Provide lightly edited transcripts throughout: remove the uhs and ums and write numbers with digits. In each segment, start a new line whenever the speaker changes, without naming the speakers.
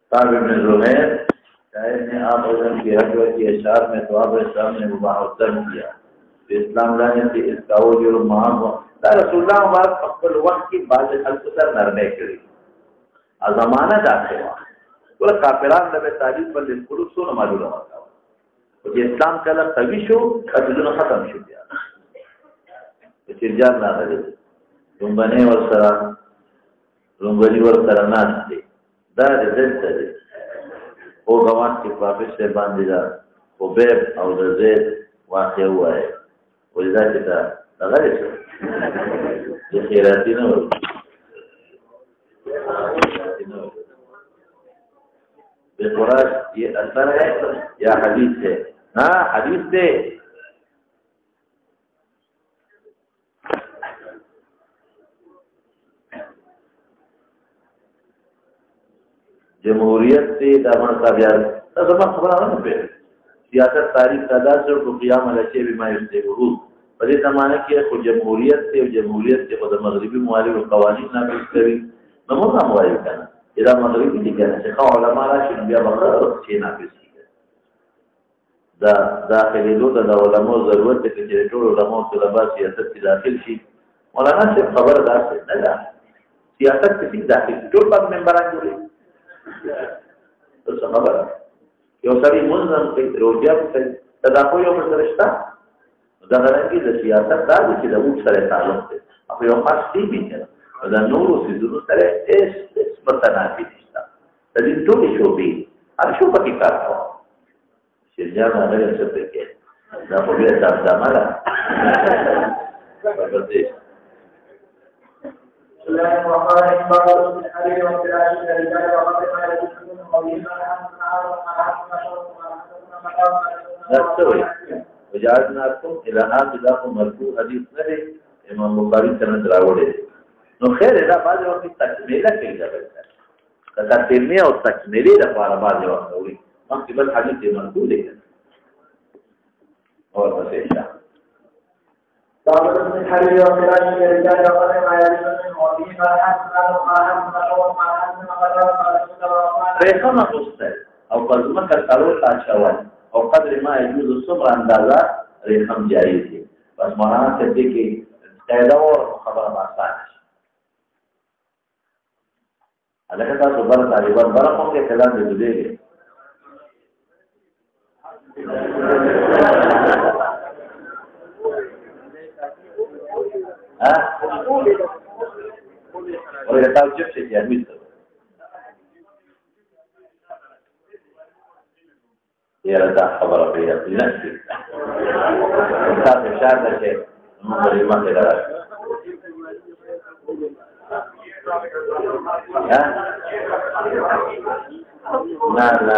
صاحب ابن زهیر شاید نے آپ وزن کی حج کی اشعار میں تواب اسلام نے مباحثن کیا اسلام لانے سے اس کا وہ جرم معاف ہوا رسول اللہ مبارک اقبل وقت کی بعض خلق سر نرمے کری ازمانہ جاتے ہوا بولا کافران نبی تعلیم پر للقلوب سو نمالو رہا تھا کہ اسلام کلا قوی شو قدلون ختم شو دیا چرجان نہ رہے رنبنے رنبنی ورسرناس دے دا رزل تدے او گوان کی پاپس سے باندی دا خبیب او رزید واقع ہوا ہے وجدہ چکا لگا جسا یہ خیراتی نہ ہو بے قراش یہ اثر ہے یا حدیث ہے ہاں حدیث دے جمہوریت سے دامن صاحب زمان خبرانہ نہ پہ سیاست تاریخ تعداد سے کو قیام علیہ بیماری سے ورود بڑے زمانے کی خود جمہوریت سے خود مغربی معالم و قوانین نافذ کری نمو نام وائی کنا اذا مغربی دی کنا شیخ علماء راشد بیا بغیر چھ نافذ کی دا داخلی دو دا علماء ضرورت ہے کہ ټول علماء طلباء سیاست کی داخل شي مولانا سے خبر دار سے نہ سیاست کسی داخل ټول پاک ممبران جوړي تو خبر یو سړی منظم کوي روزه کوي تدافع یو مشرشتا دا غرانګي د سیاست دا چې د وښ سره تعلق دی او یو خاص دی چې دا نورو سيزونو سره اس متنافي نشته د دې ټول شوبې هر شو پکې کار کوي چې ځان هغه څه پکې دا په دې ترجمه ده
الله وقال إقبال من حرير وفراش الرجال وقد ما يجبون قويما
وجعلناكم الى اخذكم مرفوع حدیث نه امام بخاری سند راوړي نو خیر دا بعد وخت تکمیله کوي دا تکمیله او تکمیله د لپاره بعد وخت وي مخکې بل حدیث مرفوع دی اور وسیله
قال من حرير وفراش الرجال وقد ما يجبون قويما
ریخم اخوسته او قزمه کتالو تاشوال او قدر ما يجوز صبر اندازه ریخم جایز دی بس مولانا سبدی کی قیده و خبر آسان ہے علیکہ تاسو بر طالبان برقوں کے کلام دے دے گے اور یہ تاوجب سے کیا امید کرو یہ رضا خبر پہ اپنی نفسی انسان سے شاید ہے مقریمہ کے لرا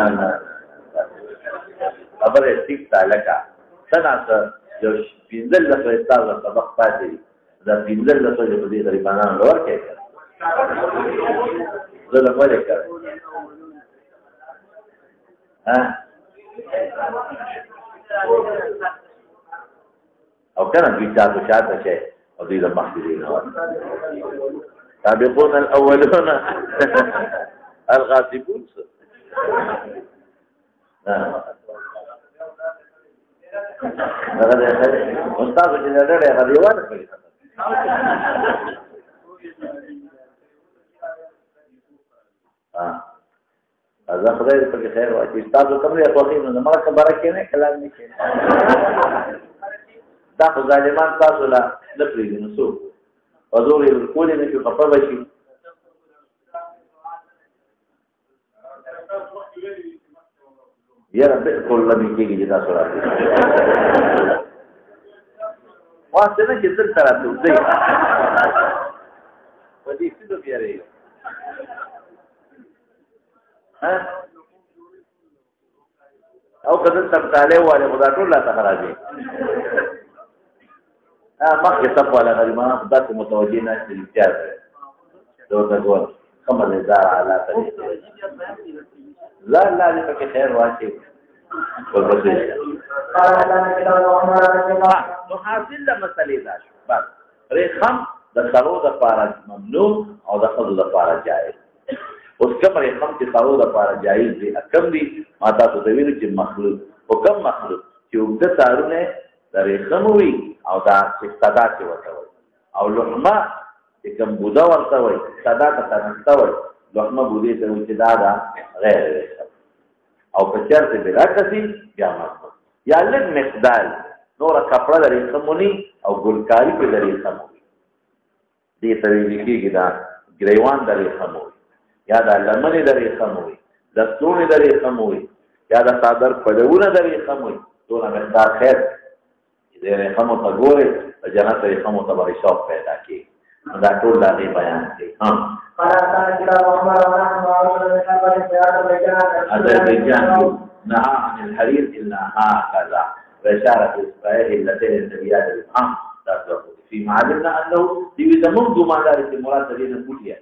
نا خبر ہے سیکھتا لکا سنا سر جو پینزل لسو استاذ سبق پاتے دا پینزل لسو جو بدی غریبانان لور کے کر ظلم ولے کر او كان في شاطئ شيء وذيل المحفظين سابقون الأولون الغاصبون استاذ جنرال غريوان هذا خدای په خیر واچي تاسو کوم یو توخین نه مړه خبره کینې کلام نه کینې دا خو ظالمان تاسو لا نه پریږدي نو څو حضور یې کولې نه چې خپل وشي یاره بالکل لږ کېږي چې تاسو راځي واسه نه چې تر سره دوی په دې څه دوی لري او کدن تبتاله والے خدا ټول لا تخراجي مخکې صف والا غریبان خدا ته متوجه نه شي اختیار دوته ګور كما لزار على طريق لا لا لك خير واجب ورسول نو حاصل د مسلې دا شو بس رقم د سرو د پاره ممنوع او د خذ د پاره جائز اوس کوم رقم چې سرو د پاره جائز دي کم دي ما تاسو ته ویل چې مخلوق او کم مخلوق چې وګړه تارونه د رقم وي او دا چې صدا چې وته او لحمه چې کوم بودا ورته وي صدا ته تنسته وي لحمه بودی ته چې دا غیر رقم او په چرته بلا کسي بیا مخلوق یا لږ مقدار نور کپڑا لري سمونی او ګلکاری په لري سمونی دې ته ویل کېږي دا ګریوان لري سمونی یا دا لمنې لري سمونی د ستونې لري سمونی یا دا صادر پډونه لري سمونی ټول مقدار خیر دې رقم ته ګوره جنت رقم ته به شوق پیدا کړي دا ټول دا بیان کوي ها نهى عن الحرير إلا هكذا وإشارة إسرائيل اللتين النبيات الإبهام فيما علمنا أنه يريد منذ ما ذلك المراد لدينا كلية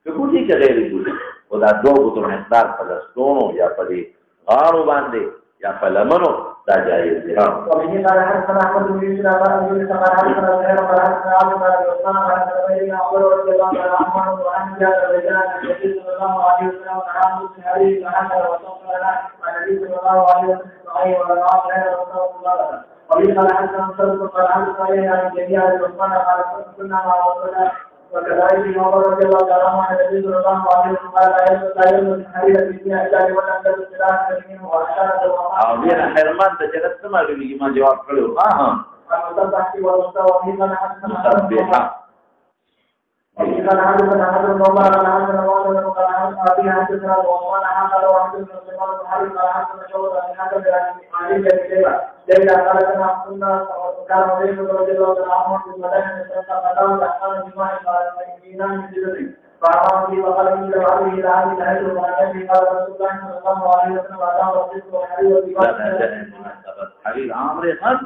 فكلية كغير كلية وذا دو بطر مقدار فلسطونه يا فلي غارو باندي يا فلمنو دا جائز لها
ومن قال حدثنا أحمد بن يوسف قال يونس قال حدثنا زهير قال حدثنا عبد الله بن عثمان قال حدثنا بين عمر رضي الله تعالى عنه وعن جابر رضي الله عنه النبي صلى الله عليه وسلم عن مسلم عليه وعن وصف لنا عن النبي صلى الله عليه وسلم عليه وعلى غير رسول الله ومن قال حدثنا مسلم قال حدثنا عن الجميع عثمان قال كنا مع رسول الله وكذلك عمر رضي الله تعالى عنه عن النبي صلى الله عليه وسلم قال لا يلبس الحرير في الدنيا الا لمن لم السلاح منه واشار
او بیا حرمان ته جنت څه معلومي ما جواب کړو ها
المسبح والمستوى من حسن
مسبحه
ومن قال حدثنا عبد الله قال حدثنا مولانا قال حدثنا ابي حدثنا وعثمان قال وحدثنا سليمان بن حرب قال حدثنا شعبة عن حكم بن علي بن ليلى قال كما كنا كان رجل رضي الله عنه في المدينه فقال احسن بما قال المؤمنين من جبريل فأمر به وقال إن لو عليه إلى هذه الحديث وعن قال رسول الله صلى الله عليه وسلم أتاه الرزق والحرير والديباج
حرير عامر خان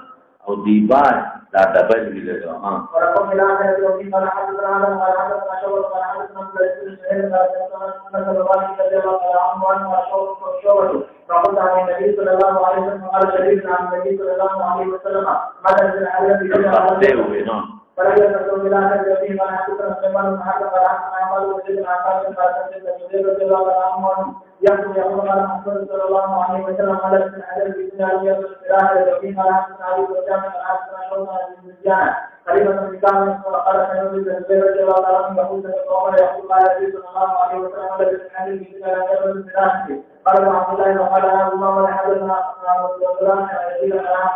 أو ديباج لا دبل بلده
ورقم إلى أن يدعو فيما حدثنا هذا قال حدثنا شعبة قال حدثنا سليمان قال حدثنا صلى الله عليه وسلم قال عنه وشعبة فقلت عن النبي صلى الله عليه وسلم قال شريف عن النبي صلى الله عليه وسلم ماذا من الحرير بلده فلا يتكلم إلى أن الذين من حدثنا سليمان بن حرب قال حدثنا عمر بن زيد عن قاسم قال سمعت جبريل رضي الله عنه يقول قال محمد صلى الله عليه وسلم قال من الحرير بلده يوم القيامة الذين قال حدثنا علي بن جابر قال حدثنا شعبة عن المزيان قريبا من كان قال سمعت جبريل رضي الله عنه يقول سمعت عمر يقول قال النبي صلى الله عليه وسلم قال من الحرير بلده يوم القيامة قال عبد الله وقال ابو بكر حدثنا عبد الله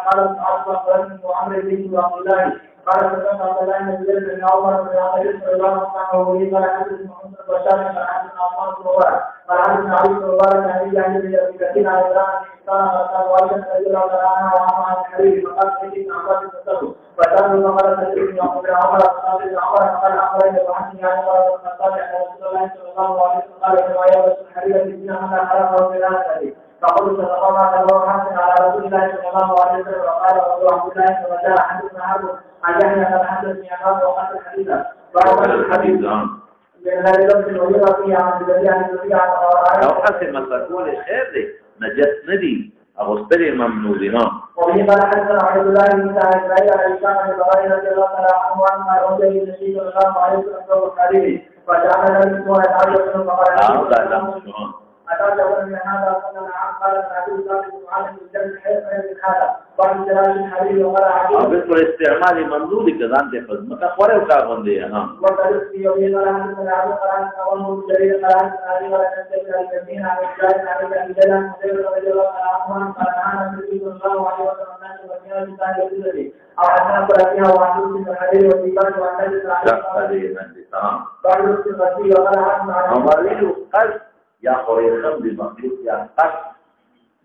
قال عبد الله وعمر بن عبد الله قال سمعت عبد الله بن زيد بن عمر بن النبي صلى الله عليه وسلم قال حدثنا محمد بن بشار قال حدثنا عمر بن عمر قال حدثنا علي بن مبارك عن ابي عن ابي كثير عن ابراهيم قال قال والد رضي الله عنه وعن الحرير فقال سيدنا عباس بن مسعود فكان قال سيدنا عمر قال عمر قال اخبرني وحدثني عن عمر بن الخطاب ان رسول الله صلى الله عليه وسلم قال كما يلبس الحرير في الدنيا حتى خلقه من الحديث فقلت فقال الله حسن على رسول الله صلى الله عليه وسلم وقال ابو عبد الله وجاء حدثنا عبد عن يحيى قال حدثني عن عمر وقال الحديث بعض الحديث من هذا اللفظ الوجيه فيه عن الجميع عن الجميع
لو حسن مسكون الخير دي نجس ندي اغسطري ممنوذنا
ومن قال حدثنا عبد الله بن سعيد عن هشام بن بغير رضي الله تعالى عنه عن رجل النبي صلى الله عليه وسلم الحديث فجعل ذلك سوره عائشه فقال أتعجب من هذا قال نعم قال الحديث ذلك معلم الجنة حيث من هذا بعد جلال الحديث وقال عجيب
بالکل استعمال ممنوع كذان ته خدمت خوره کا بندے ها
وقالت في يوم قال عن القرآن أول جرير قال عن علي ولا تنسى الجميع عن الإسلام عن الجلال مدير رضي الله عنه قال عن النبي صلى الله عليه وسلم الناس والناس كان يقول أو أن فيها وعدوا من الحديث والديباج وعن النبي بعد الغسيل وقال عن
قال یا خوريخم بمخلوق یا قص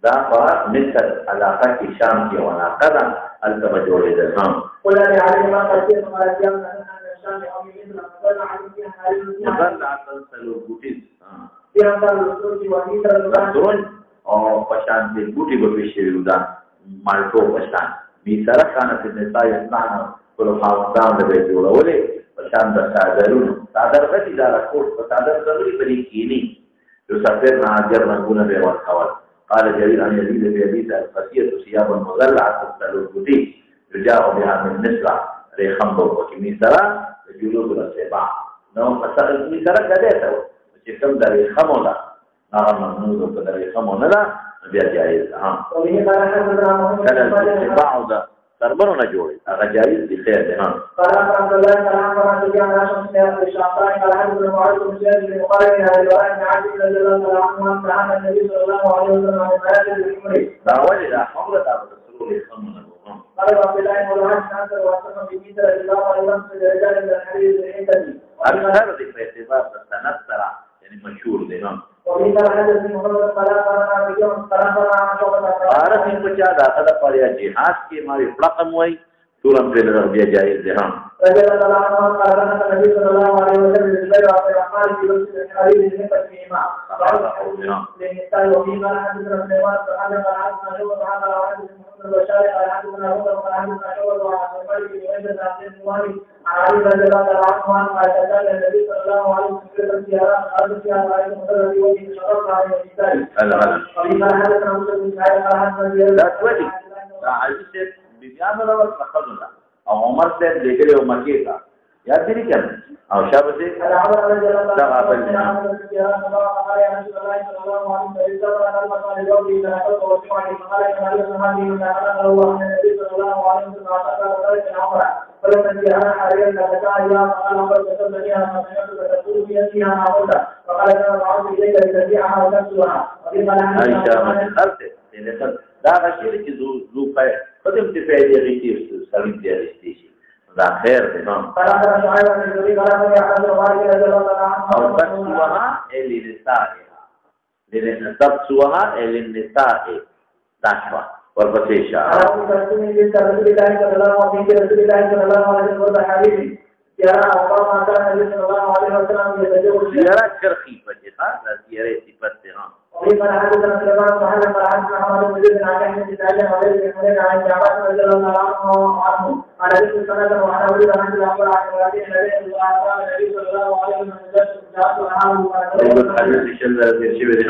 دا فرات مثل علاقه کی شام کی وناقه دا التبا جوڑی دلهم
قل لي عليه ما قصير ما رجال من الشام قومي مثل مظل عن فيها حريم
مظل عطل سلو بوٹیز
فيها دار الرسول وحيدر
الرسول او پشان دی بوٹی بپیشوی دا مالکو پشان میسره کانت النساء يصنعنا كل خاصان دا بیجوڑا ولی پشان د صادرونو صادر غټي دا راکوټ په صادر ضروري پرې کینی یو سفر نه اجر رنگونه به ورکول قال جرير عن يزيد بن ابي القصيه ثياب مغلعه تلوثي يجاء بها من نسرة ريخم وكمي سرا جلود السبع نو اصل من سرا كده چې کوم د ريخم ولا هغه ممنوع په ريخم ولا بیا جایز ها کله چې بعض دربرونه جوړي هغه جایز دي خیر ده ها
قال عبد الله كلام فرض جاء ناس من الشافعي قال حدث المعارض بن زيد بن مقارن عن الوراء بن عبد الله عنه كان النبي صلى الله عليه وسلم عن بيان الامر
داول الى حمله رسول الله
قال عبد الله بن الوهاب كان وصف بمثل الله عليه وسلم رجال من الحديث الحديث
اكثر دي په اعتبار د سند سره یعنی مشهور دي ها
ومن الحديث محمد صلى الله عليه وسلم
عارف ان بچا دا د پړیا جهاد کې ما رقم وای تورم په لږ بیا جایز ده ها
رضي الله عنه قال النبي صلى الله عليه وسلم بالبيع والأعمال في وجه الحرير من تسليما للنساء وفيما حدثنا سليمان قال حدثنا شعبة عن محمد البشار قال حدثنا عمر قال حدثنا شعبة عن الملك بن عبد عبد المالك عن علي رضي الله عنه قال قال النبي صلى الله عليه وسلم سيارات قال سيارات عليه مدرب وجه شرف على النساء وفيما حدثنا مسلم بن سعيد قال حدثنا
لا تولي عايز بيعمل ولا خذنا او عمر سے دیکھے او مکے کا یاد نہیں کیا او شابه سے دا قابل ہے دا غشیر کی ذو پای قدم ته پیدا غیتی سلیم دی رښتې شي دا خیر دی نو او تسوها للنساء للنساء داشوا ورپسې شاه زیارت کرخی پجه ها زیارت صفت ده ها
ومن حدثنا سليمان بن حرب قال حدثنا محمد بن زيد عن يحيى بن سعيد عن علي بن حميد عن جابر رضي الله عنه عن ابي سلمة وعن ابي عن الأخبار عن النبي صلى الله عليه وسلم
حديث شل شبه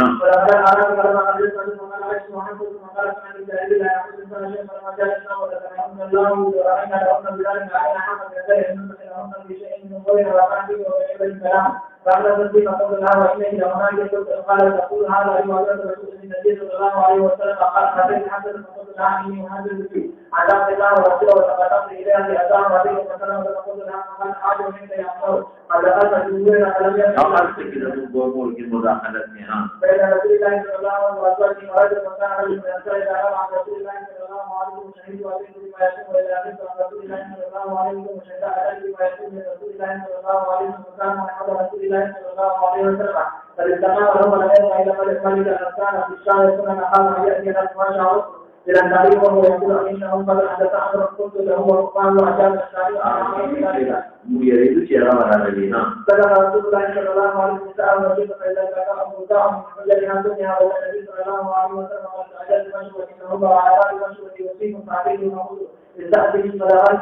ده
قال الذي فقد الله وإليه لما قال تقول هذا أيها الرسول النبي صلى الله عليه وسلم قال حدث حسن فقد الله عنه وهذا الذي عذاب الله ورسوله وتقدم إليه لأذان ربه وسلم فقد الله قال حاجة منك يا أمر قال لقد تجوزون فلم يكن
أخذت كده بقول في مداخلة نها
بين رسول الله صلى الله عليه وسلم ورجل وكان رجل من أنصار إلى عن رسول الله صلى الله عليه وسلم شهيد وأبيه بما يكون إلى أبيه عن رسول الله صلى الله عليه وسلم شهيد عليه بما يكون من رسول الله صلى الله عليه وسلم وكان من حضر رسول الله صلى الله عليه وسلم فالاستقامة لهم الأيضا إلى ملك الأنسان في الشهر سنة قال يأتي ناس ما شاءوا إلى التاريخ وهو يقول إنهم قد حدث أمر قلت له وقال وأجاب التاريخ
يريد شيئا على نبينا
صدق رسول الله صلى الله عليه وسلم وجد فإذا كان أبو داعم من حجرها الدنيا والنبي صلى الله عليه وسلم قال أجل مشروع إنه وعلى مشروع يوصيك صحيح وموضوع لتأتي الصلوات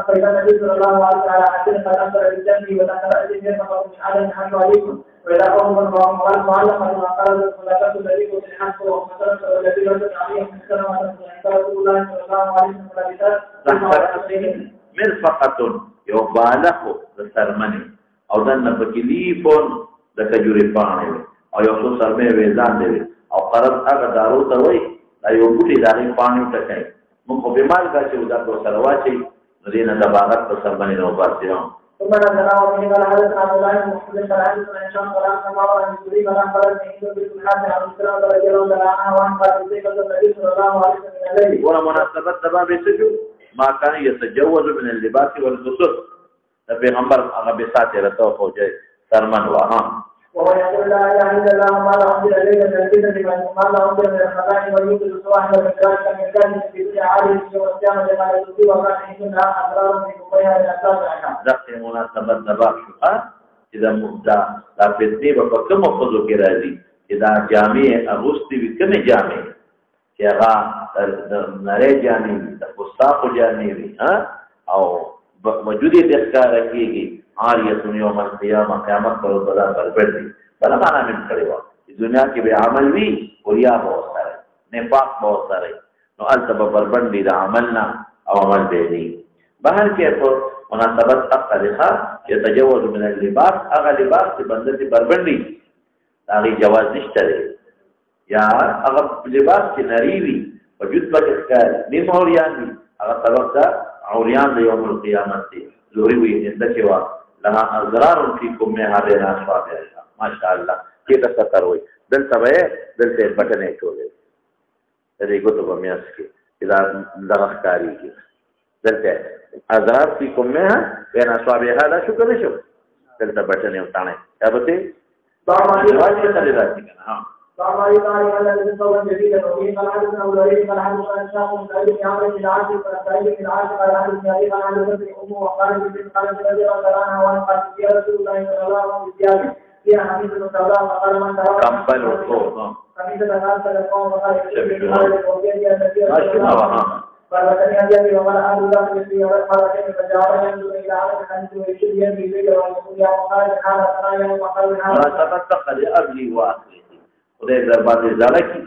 فإذا النبي صلى الله عليه وسلم حسن قد أثر بالجنة وذكر أجل يرفع من عالم حج عليكم وإذا قوم معلم ما قال الخلافة الذي في الحق ومثلا الذي وجد عليه من سنة رسول الله صلى الله عليه وسلم
مرفقة يبالغ لسرمني او دن بکلیفون د کجوري پانه او یو څو سرمه وېزان دی او قرض هغه دارو ته وای دا یو بوټي دغه پانه ټکای موږ په بیمار کا چې دا په سره واچي نو دینه د باغت په سر باندې نو پاتې نو
ثم نزل ومن قال حدثنا عبد الله بن محمد قال حدثنا هشام قال كما قال الزهري قال قال ابن بالحاد عن السلام رضي الله عنه وعن قال النبي صلى الله عليه وسلم
ولا مناسبت باب سجو ما كان يتجوز من اللباس والخصوص پیغمبر هغه به ساتي راته فوجي سرمن وها
وهو يقول لا اله الا الله ما لا انزل اليه من الفتن ما لا انزل من الخزائن ويوجد الصواحب من كان في الدنيا عالي والقيامه لما يصيب وكان يكونها اضرار من قبيها من اسباب الاحكام.
دغه مناسبت د باب شو اذا مبدا دا فتنه په کوم خذو کې راځي اذا جامع اغوستي کومه جامع چې هغه نری جامع د پوستاخو جامع وي ها او موجودی تذکار رکھیگی عاریتون یوم القیامہ قیامت پر بدا بربڑ دی بلا مانا من کھڑے ہوا دنیا کی بے عمل بھی وریا بہت سارے نفاق بہت سارے نو التبا بربندی دا عملنا او عمل بے دی بہر کے تو مناسبت اقا لخا یتجوز من اللباس اغا لباس تی بندتی بربندی تاغی جواز نشتا دے یا اغا لباس تی نریوی وجود بک اسکار نیم عوریان بھی اغا سبق دا عوریان دا یوم القیامت تی ضروری ہوئی اندکیوا لها ازرار فیکم میں حالین آشوا بیرشا ماشاءاللہ کیتا ستر ہوئی دل سبے دل سے بٹنے چولے ریگو تو بمیاس کی اذا لغخ کاری کی دل سے ازرار فیکم میں بین آشوا بیرشا شو کنے شو دل سے بٹنے اتانے کیا بتے جواز کے سلے راتی کنا ہاں
فأمر تعالى على الصوم الجديد وفي قناعة أولئك فالحمد لله شاق من ذلك أمر من العاشق فالسائل من العاشق على أهل النبي قال عن ذلك أمه وقال بن قال رضي الله عنها وأن قال يا رسول الله صلى الله عليه وسلم فيها حديث المستودع فقال من ترى
كمبل وصوت
فمن تدخل فلقوم وقال فبتني أبي وقال أهل الله في قال كيف فجاء ينظر إلى عالم الحديث ويشير يده إليه ويقول يا مقال هذا ترى وقال هذا
تفتق لأبلي وأخلي خدای دربار زړه کی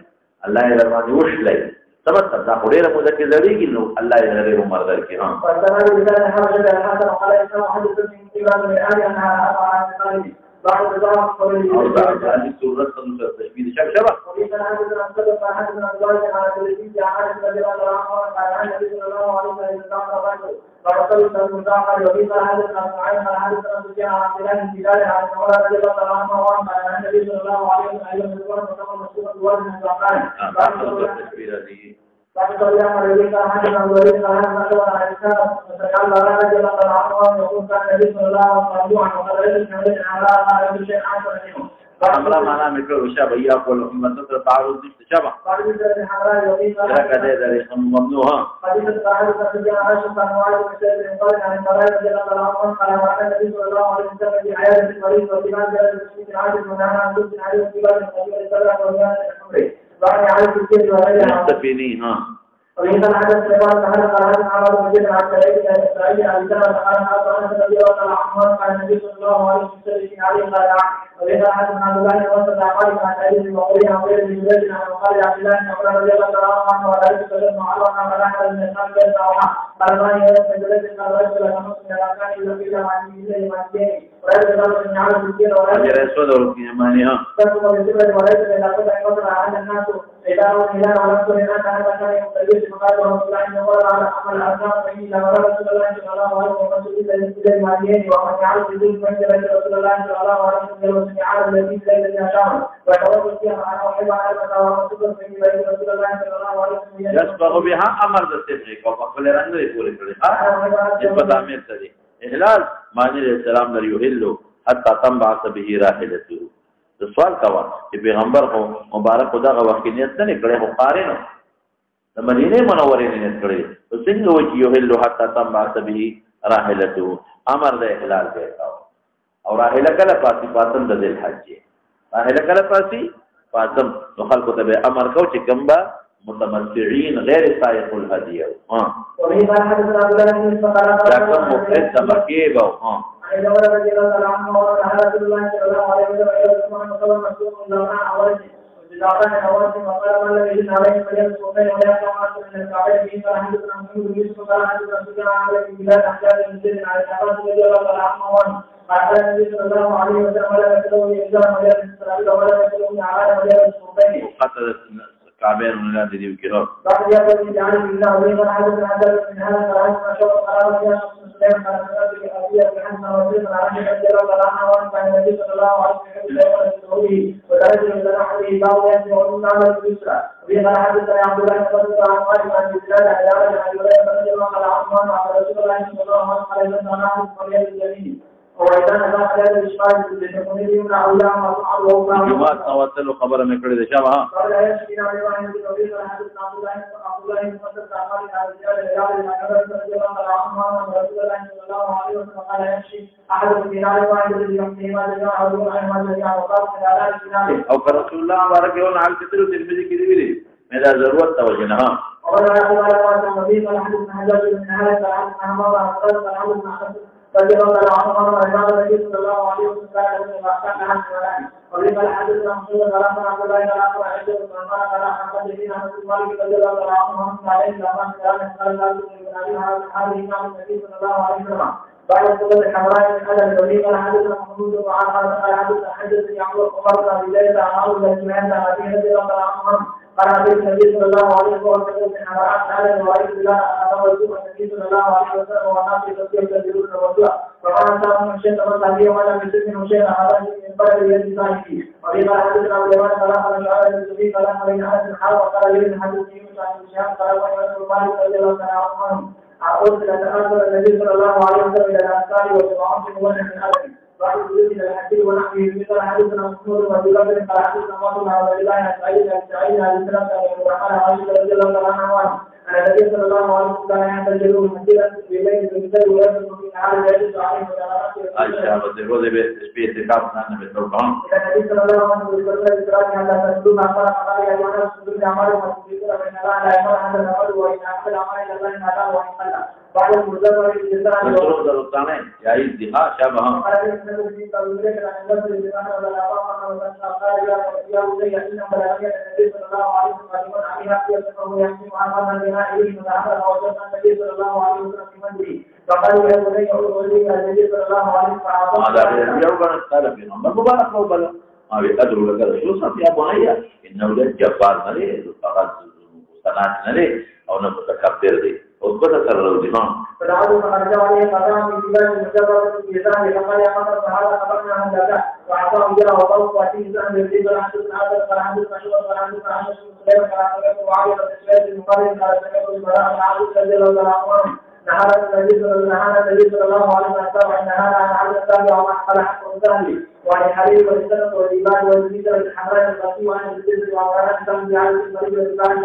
الله یې دربار وش لای سبب دا خوري له مده کې زړیږي نو الله یې لري عمر درکې ها
فدنا بذات حاجه الحسن وقال انه حدث من قبل الآن انها عن قلبي بعد ذلك قول لي
هذه سوره تشبيه شبه
وإذا هذا الرسول فهذا من الله على الذي جعل رضي الله عنه قال عن النبي صلى الله عليه وسلم فرسل المزاق وإذا هذا النعيم على هذا الرسول على خلال الجبال على مولى رضي الله عنه وقال عن النبي صلى الله عليه وسلم يقول وكما مسؤول الوالد من زعقان بعد فقال يا مريض هذا الوليد قال ما شاء الله عليه وسلم فقال الله رضي الله عنه ويقول كان النبي صلى الله عليه وسلم وقال النبي على هذا الشيء عاصر منه
حمرا معنا مکر وشا بیا کول مطلب تعارض دي شبه كذا ذلك ممنوع
حديث الصحابه رضي الله عنهم قال قال عن المرأة رضي الله عنها قال وعن النبي صلى الله عليه وسلم في عيادة المريض وبما جاء في عادة منها عن كل عليه وكبار النبي صلى الله عليه وسلم بعد عادة الكل وغيرها
مستفينين ها
وإذا عادة الشيطان تعالى قال عمر بن عبد إسرائيل عن ذلك قال أن النبي صلى الله عليه وسلم قال النبي صلى الله عليه وسلم عليه قال وإذا عاد من عبد الله وصل قال عن أبي وقوله عن غير من ذلك عن قال عبد الله بن عمر رضي الله عنه وذلك سلم على أن ملاك من الإنسان بين أوحى قال ما هي سجلت من الرجل خمس من الأركان التي لا معنى إلا لمعنيين وليس ذلك من عالم الدين وليس
رسول الله
تكتب بالسبب وليس من الأقل أن يقدر على الناس إذا إلى ولست لنا كان كان يقتدي بمقال رسول الله وقال على أمر الأركان فإن لما رسول الله صلى الله عليه وسلم إلا للمعنيين ومن يعرف بدون من رسول الله صلى الله عليه وسلم على الذي ليس يشاء وتوكل فيها على وحي على رسول الله صلى الله عليه وسلم
يسبغ بها امر د تفریق او خپل رنگ لري پوری کړی ها نسبت امیر سره احلال معنی السلام لري یحلو حتى تنبعث به راحلته د سوال کوا چې پیغمبر هو مبارک خدا غو وکینیت نه کړي هو قارینو د مدینه منورې نه کړي نو څنګه و چې یحلو حتى تنبعث به راحلته امر د احلال دی او راحله کله پاتې پاتم د ذل حج راحله کله پاتې پاتم نو خلکو ته امر کو چې کمبا متمتعين غير سائق الهدي ها
وإذا حدث عبد الله بن فقال
لكن مفرد تمكيب ها
أيضا رضي الله عنه وقال رسول الله صلى الله عليه وسلم وقال مسلم لنا أولئك بذاقان أولئك وقال من لم يجد عليه فليمسك ولا يقع من الكعبين به فلا حدثنا محمود بن يوسف قال حدثنا سفيان عن علي بن بلال أحجار بن زيد على الصحابة رضي الله عنه قال النبي صلى الله عليه وسلم ولا يتلوني إجزاء ولا يتلوني ولا يتلوني على ولا يتلوني
قتل كعبين من الله دي وكرار
بعد يقول تعالى بالله وإذا حدث هذا من هذا فعلت ما شاء الله يا شخص مسلم على سبب أبي بحسن وزيد على أن يجد الله عنه وأن كان النبي صلى الله عليه وسلم ودرجة إلى نحوه بعض يأتي وأن على اليسرى وإذا حدث يا عبد الله بن عن قال عن بلال عيال عن ولاية رضي الله عنه وعن رسول الله صلى الله عليه وسلم عنه قرية الجميل وإذا نزل على الإشفاء لتكون يمنع أولى
جماعت نواتلو خبر میں کڑی دشا وہاں
قال لا يشفينا بما ينزل به حدث عبد الله بن مسعود عن رجال رجال عن رسول الله صلى الله عليه وسلم قال يمشي أحد في نار واحد يمشي ما جاء أو ما جاء وقال على الجناب
او رسول الله بارك الله عن كتر ترمذی کی دی میرا ضرورت توجہ نہ
ولا على ما النبي قال حدثنا حجاج بن هذا قال حدثنا عمر قال حدثنا حسن رضي الله عنه قال النبي صلى الله عليه وسلم قال وقال حدثنا محمود قال عبد الله قال عبد قال عن الذين رسول الله رضي الله عنهم عليه لما قال هذه النبي صلى الله عليه وسلم بعد كل الحمراء من هذا الولي قال حدثنا محمود وعن قال حدثنا حدث يعقوب قال بدايه اعمال الجماعه هذه رضي الله عنهم قال النبي صلى الله عليه وسلم من حمراء هذا الولي الله أمر النبي صلى الله عليه وسلم والناس يستبدلون الوضوء فقال صلى من شيء وصلي ولا يسلم شيئا هذا من بلد يد صاحبه وقال حدثنا ابو اليمان قال قال شعر النبي قال بين احد الحال وقال لي حدثني من عن الشام قال رسول الله صلى الله عليه وسلم أقول لتأثر النبي صلى الله عليه وسلم إلى الأنصار والجماعة ونحن من أبي بعد ذلك إلى الحديث ونحن مثل حديثنا محمود وأبي بكر قال حدثنا مطلع عبد الله عن سعيد عليه السلام وقال عائشة رضي الله عنها أن النبي صلى الله عليه وسلم كان يعتزل مسيرا ببيت المثال ويصل في حال يجلس عليه
عائشة بتقول بيت كابنا بتوقعون
النبي صلى الله عليه وسلم إسرائيل على تسلم قال يا جماعة سجود أعمال وتسجيل من الله لا يمر هذا الأمر وإن أحد أعمال الله نادى وإن قل بعد المرزق والإنسان
تروح درستانه يا إزدها شابه
قال النبي صلى الله عليه وسلم أن النبي صلى الله عليه وسلم قال يا بني إن بلغني النبي صلى الله عليه وسلم عليها يسمع يحكم عن بناء إليه وذهب ووجدنا النبي صلى الله عليه وسلم في منزله فقال يا بني أولي النبي صلى الله عليه وسلم
هذا يوم قال في نوم مبارك لو بلا ما بيقدروا لك شو صار يا بني إنه للجبار نري فقط سنات نري أو نمتكبر دي وقد تكرروا دماغ
فدعوا فخرج عليه قدام من بلاد المجرد في لسان فقال يا قدر فهذا خبرنا عن ذاك وأعطاه إياه وقوم وأتيه لسان يريد أن يحدث هذا فالحدث مشهور فالحدث عن سليم فالحدث وعلي وتسوية المقارن على سنة المراء العابد رضي الله عنه نهار النبي صلى الله عليه وسلم عن نهار عن عبد السابع وعن خلع الثاني وعن الحرير والسنة والإيمان والميزة والحمراء الغطي وعن الجزء وعن السلام بعد المريض والإيمان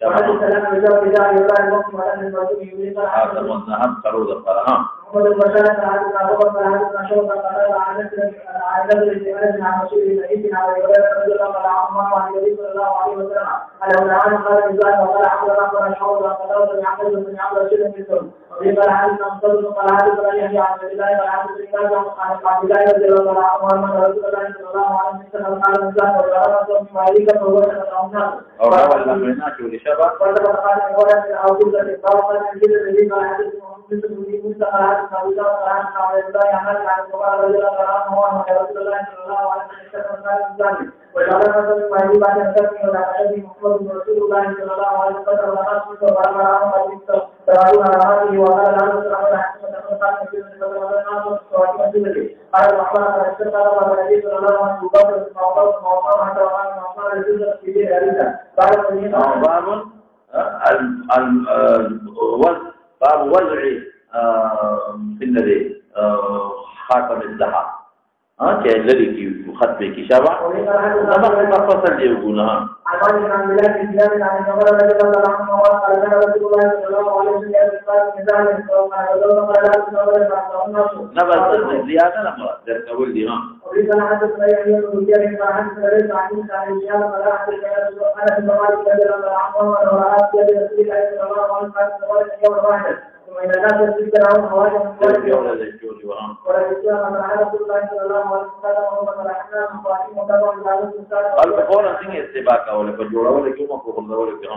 وهذا الكلام يجاب إذا يرى الوقت وأن الرجل يريد
هذا والذهب قالوا ذكرها
محمد المشاهد حدثنا أبو بكر حدثنا شعبة قال عن نزل الجمال عن رسول الله عليه وسلم رضي الله عنه وعن النبي صلى الله عليه وسلم على ونعان قال إنسان وقال عبد الله قال شعبة قال يعقل من عبد رسول مثله وقال حدثنا مصدر قال حدثنا يحيى عن عبد الله قال حدثنا عن عبد الله رضي الله عنه وعن رسول الله صلى الله عليه وسلم قال إنسان وقال رسول الله عليه فهو الأمناء
أو الأمناء ولشبه
قال قال أو كل قال الذي قال حدثنا موسى قال حدثنا أبو بكر قال حدثنا عبد الله عن عمر رضي الله عنه وعن رسول الله صلى الله عليه وسلم قال إنسان وجعل رسول الله بعد أن تكمل ولا أشهد محمد رسول الله صلى الله عليه وسلم ونقص وقال عنه حديث تراجع هذه وقال عنه صلى الله عليه وسلم قال في قال الرحمن قال استقال النبي صلى الله عليه وسلم موضوع حتى وقال موضوع الجزء في دين أريده بعد
باب وضع في الذي خاتم الزحى الذي في خطبه كشابة ما فصل يقولها
عن عن بلاد الإسلام عن عمر رضي الله عنه قال كان رسول الله صلى الله عليه وسلم يقول مثال
نبذ زيادة لما ذلك أول دي
وإذا حدثنا يحيى بن كثير فحدث ليس عن عن الشام فلا حدث أنا في مالك رضي الله عنه ورأى يد رسول الله صلى الله عليه وسلم يوم واحد ثم إن الناس يذكرون حوالي من يوم ورسول الله صلى الله عليه وسلم ورحمنا وقائم وكما
قال فورا سنگ استباق ولا بجوڑا ولا کیوں کو خود ولا کیوں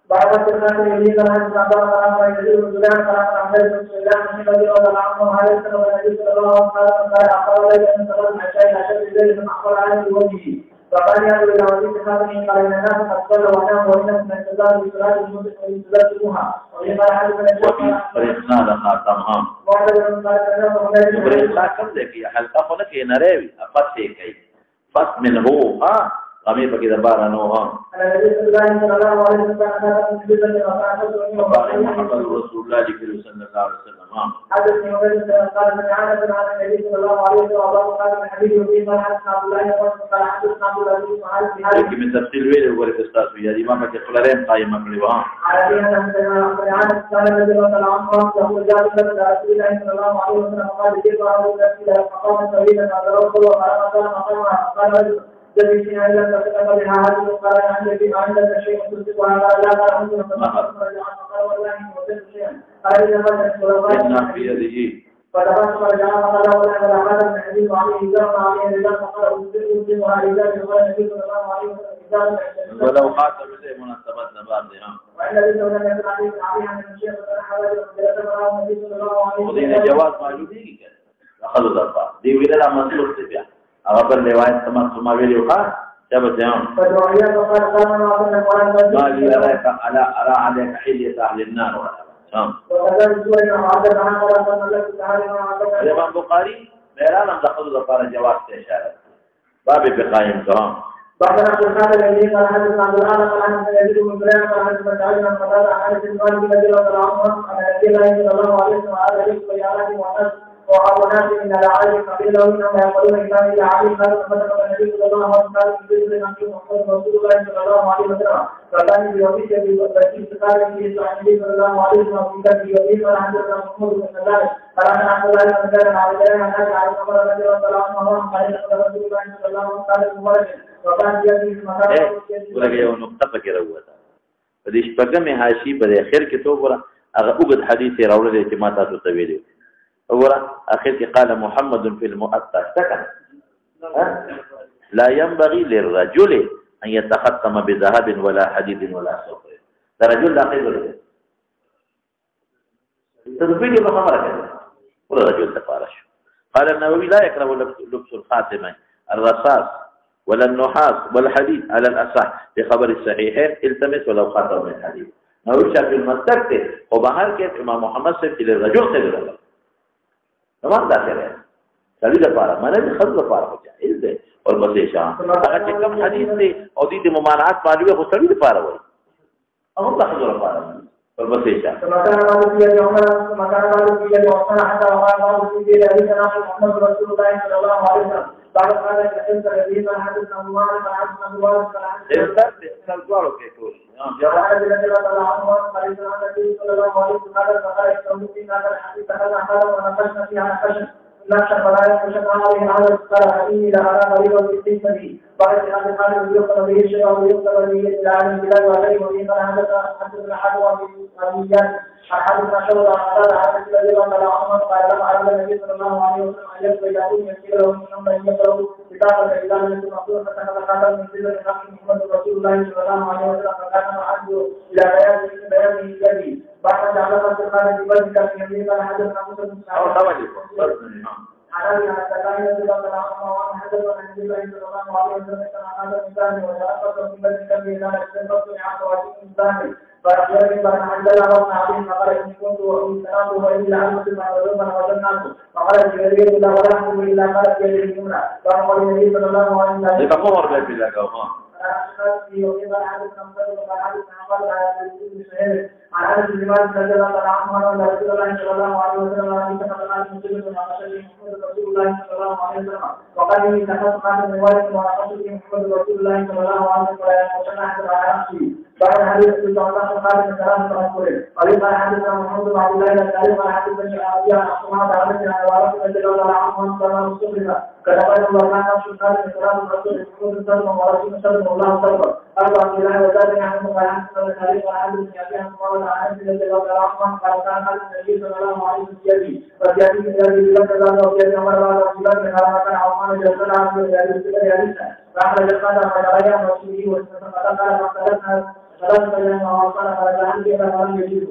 بعد السنة الذي كان عن سبب على يزيد الجلال كلام عن رسول الله صلى الله عليه وسلم عليه السلام والنبي صلى الله عليه وسلم قال أقول لك أن صلاة العشاء أشد الليل من أخبر عنه بوجهه فقال يا أبو العزيز هذه قال إن الناس قد صلوا وناموا وإنهم من انتظار بصلاة المسلم وانتظار جمعها وقال حدث الشيخ
فريقنا لنا تمام
وعلى قال كلام
فريقنا كم ذكي حلقة هناك ينرى أفضل شيء فس من هو kami bagi dapat anu Rasulullah di Sallallahu Alaihi Wasallam.
Ada yang mengatakan kalau menyana dengan Nabi Sallallahu Alaihi Wasallam kalau hadis ini bahas Abdullah yang hadis Abdullah bin Sa'id.
Kami tafsir wele wala ustaz ya imam ke kularan qaim maqliwa.
Ada yang mengatakan kalau Nabi Sallallahu Alaihi Wasallam Rasulullah Sallallahu Alaihi Wasallam qala jibra Rasulullah maqam tawila ala Rasulullah sallallahu alaihi wasallam الذي فيها لم تتكلم بها هذه قال عن الذي عندك شيء تصدقها قال لا قال عندنا قال والله وجدت شيئا قال إذا
في يده
فتبسم رجعا فقال ولا هذا من حديث عليه زرنا عليه رجال فقال أسلمها رجال وقال النبي صلى الله عليه وسلم
ولو خاطب إليه مناسبات بعضها
وإن الذي لم يكن عليه من الشيخ فنحى النبي صلى الله عليه وسلم
وذين جواز معلومي أخذوا ذلك دي ولا منصوص تبع أغفر رواية ثم ويلي وقال جابت يوم
فدعيا فقال قال
ما لي أراك أرى عليك حلية أهل النار ولا
وكذلك سورة عدد عنها ولا تملك تعالى ما عدد
الإمام بخاري ميرانا دخلوا ذكر جواز إشارة باب بقائم كرام
بعد أن قال الذي قال حدث عبد الله قال عن يزيد بن سليمان قال حدث مجاهد عن قتادة عن أنس بن مالك رضي الله عنه عن النبي صلى الله عليه وسلم على ذلك ويعلم وأنس وأبو من العالم قبيله إنهم يقولون إذا إلى علي قال فمثل النبي صلى الله عليه وسلم يقول محمد رسول الله صلى الله عليه وسلم فكان بوصية بالتي قال في النبي صلى الله عليه وسلم في كتاب يومين قال حدثنا محمود بن سلام قال عن عبد الله بن سلام على ذلك عن أبي علي عمر رضي الله عنه قال رسول الله صلى الله عليه وسلم قال المبارك وكان يدي في مكان
ولكن يوم نقطة كروته فديش بقى هاشي بدي خير كتوبرا أوجد حديث راول الاعتمادات الطويلة أولا أخير قال محمد في المؤتى سكن لا ينبغي للرجل أن يتختم بذهب ولا حديد ولا صفر الرجل لا خير له تدبير بخمرة كذا ولا رجل تفارش قال النووي لا يكره لبس الخاتمين الرصاص ولا النحاس والحديد على الأصح بخبر الصحيحين التمس ولو خاتم من حديد نووي شاف المستكت وبهار كيف إمام محمد سيد للرجل خير له تمام داخل ہے سبھی دفعہ میں نے خود دفعہ ہو جائے اس دے اور بس شان اگر کم حدیث سے اور دی ممانعات معلوم ہے وہ سبھی دفعہ ہو اب اللہ خود دفعہ اور بس شان
مكان بعض في يوم مكان بعض في يوم حتى بعض في ذلك محمد رسول الله صلى الله عليه وسلم بعد هذا كتب الذين حدثنا الله عن الله
تعالى الدوار کے تو
جاء الذي الله عنه قال النبي صلى الله عليه وسلم قال يقول في هذا الحديث هذا ونقشنا فيها نقشا لا شفاء يكشف عليه هذا قال إني لأرى غريبا في سبيل بعد هذا قال يقبل به الشيء ويقبل به العالم بلاد وعليه وفي قال حدثنا حدوى في أميات حدثنا شغل قال حدث الذي قال عمر قال لم أعلم النبي صلى الله عليه وسلم أن يقبل يقول يسيره من ثم يقرأ كتابا إذا لم يكن مقصودا فكان قال من سيدنا محمد رسول الله صلى الله عليه وسلم فكان معده إلى بيانه الذي بعد أن علم القرآن بوجهك في يمين قال حدثنا موسى بن سعيد عن أبي عن السلام رضي الله عنه وعن حدث عن النبي صلى الله عليه وسلم كما هذا الإنسان وتأخذ من بني كبير إذا استنبط عن واجب الإنسان فأخبرني بأن عبد الله بن عبد فقال إني كنت وإنسانه وإلا أن مسلم وظلما وجناته فقال جبريل إلا ولا أحكم إلا قالت يده اليمنى فقال النبي صلى الله عليه وسلم
يتقمر بالله كوما
في يوم حدث عن أنس بن مالك رضي الله عنه أن رسول الله صلى الله عليه وسلم قال مسلم محمد رسول الله صلى الله عليه وسلم وقال إني تحدث عن رواية وعقدت محمد رسول الله صلى الله عليه وسلم وشنعت على نفسي بعد حديث صلى الله عليه وسلم كلام تنقله قال حدثنا محمد بن عبد الله الثالث قال حدثني أبي عن أصحاب عبد عن وارث رضي الله عنه كما مستقبل كتب الله تعالى سبحانه كلام الرسول محمد صلى الله عليه وسلم الله صلى الله عليه وسلم وذلك عن مقام الثالث قال حدثني أبي عن قال عن رضي الله عنه قال كان النبي صلى الله عليه وسلم يدي فجاء من الذي لم وفي عمر رضي الله عنه كان عثمان جل وعلا من الذي فأخرج القدر فجرى رسوله وسلم فقال فلما لما وصل فرجعان كيف لم يجده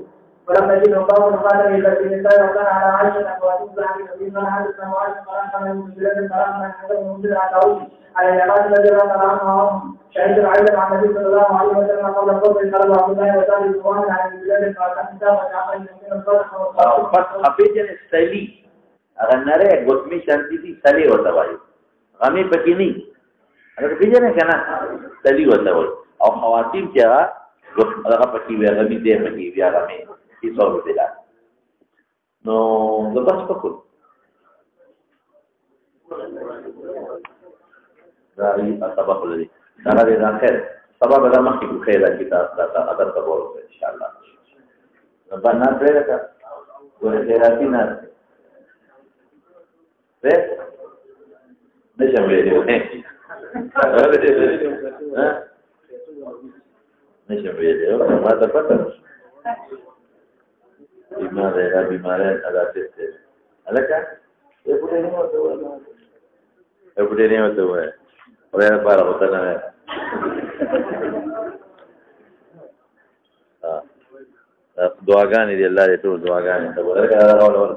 ولم يجد الله الخاتم الا في النساء وكان على عائشه واتوب عن النبي صلى الله عليه وسلم وعائشه فلما من فلما حدث منزل عن داوود على العباد الذي رضي عنهم شهد العيد عن النبي صلى الله عليه وسلم قبل الفضل قال عبد الله وسال الزوان عن البلاد فكان وجعل من الصالح
حفيظ السلي اغنره غتمي شانتي سلي وتوي غمي بكيني اگر بيجنه كنا سلي وتوي او خواتيم چې هغه پکې وي هغه دې پکې وي هغه مې هیڅ اور دې لا نو د بس پکول راي سبب لري دا دې خیر سبب دا مخکې خیر کتاب دا اگر ته ورته ان شاء الله ربنا پرېږه ورته خیراتي نه څه نشم ویلې نشم ویلې ما ته پته بیمار دی را بیمار ادا ته الکه یو پټې نه وته وای یو پټې نه وته وای ورته بار وته نه دعاګانې دی الله دې ټول دعاګانې ته ورکړه راوړل